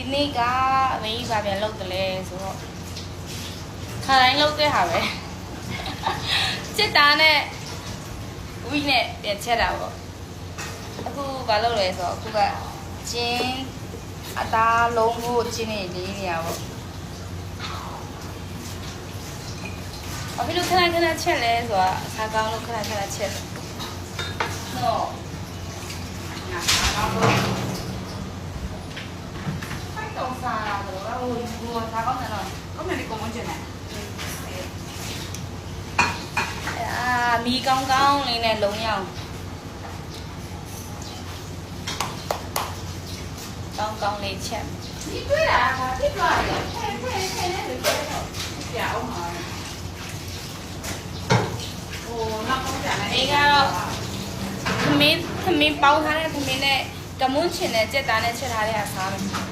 ဒီနေ့ကမင်းဘာပြန်လုပ်တယ်လဲဆိုတော့ခါတိုင်းလုပ်တဲ့ဟာပဲစစ်သားနဲ့ဝီနဲ့ပြန်ချက်တာပေါ့အခုဘာလုပ်လဲဆိုတော့အခုကကျင်းအသားလုံးကိုကျင်းနေလေးနေရပေါ့ဘာဖြစ်လို့ခဏခဏချက်လဲဆိုတော့အစားကောင်းလို့ခဏခဏချက်နော်ငါစားတော့ဖိုက်တော့စားတာတော့ဟိုစားကောင်းတယ်နော်ကောင်းတယ်ကိုမွန်ကျင်တယ်မီကောင်းကောင်းလေးနဲ့လုံးရအောင်ကောင်းကောင်းလေးချက်ဒီတွေ့တာကဖြစ်သွားတယ်ထဲနဲ့လို့ပြောတော့ပြအောင်ပါဟိုနောက်ကောင်းကြတယ်အေးကတော့သမင်းပေါင်းထားတဲ့သမင်းနဲ့ကမွန်းချင်တဲ့ကြက်သားနဲ့ချက်ထားတဲ့ဟာစားမယ်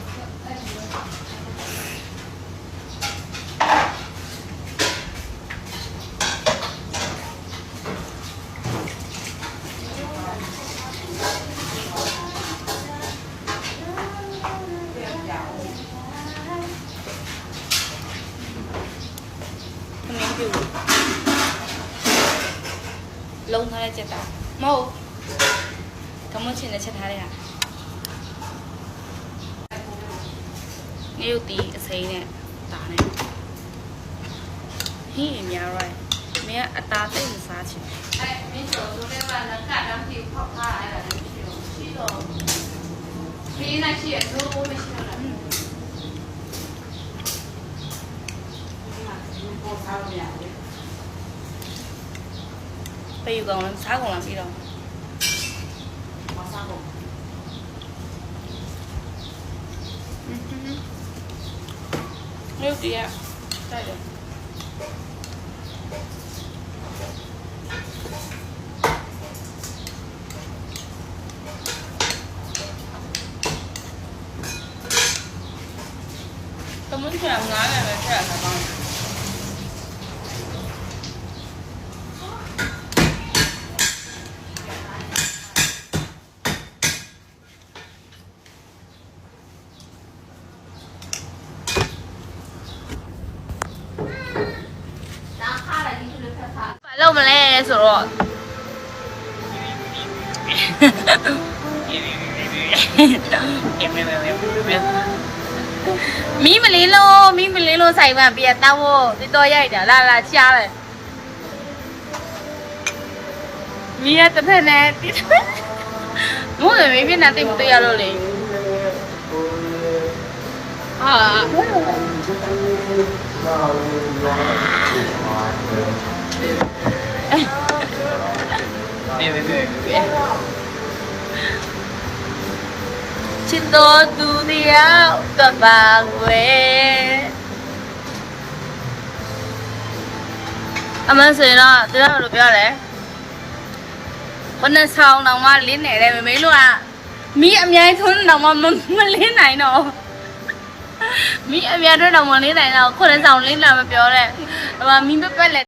လုံးထားတဲ့ချက်တာမဟုတ်ကမွန်ချင်တဲ့ချက်ထားတဲ့ဟာငရုတ်တီအစိမ်းနဲ့ဒါနဲ့ဟင်းအများရိုက်မင်းကအသားသိမစားချင်အဲမင်းတို့ဆိုလည်းကလည်းကတမ်းပြေဖောက်ထားအဲ့ဒါလည်းရှိတော့ဖေးနဲ့ရှိရတော့မရှိတော့လားပေါ်စားရရတယ်ไปอยู่กับช้าของเราพี่เรามาช้าของไม่รู้ดีอ่ะได้เลยแต่มันแข็งง่ายเลยแค่ไหนบ้างလောက်မလဲဆိုတော့မီးမလေးလို့ဆိုင်မှပြတောင်းဖို့တော်ရိုက်တာလာရှားတယ်မီးရတစ်ဖက်နဲ့မို့လည်းမီးပြနေတိတ်မတွေ့ရလို့လေဟာချစ်တော်သူတရားကပါွယ်အမဆိုရင်တော့တရားလိုပြောတယ်ဘယ်နဲ့ဆောင်တော့မှလင်းနေတယ်မမေလို့ကမီးအမြိုင်ထွန်းတော့မှမလင်းနိုင်တော့မီးအမြိုင်ထွန်းတော့မလင်းနိုင်တော့ခုနဆောင်လင်းလာမပြောတဲ့ဟိုမီးပက်ပက်လက်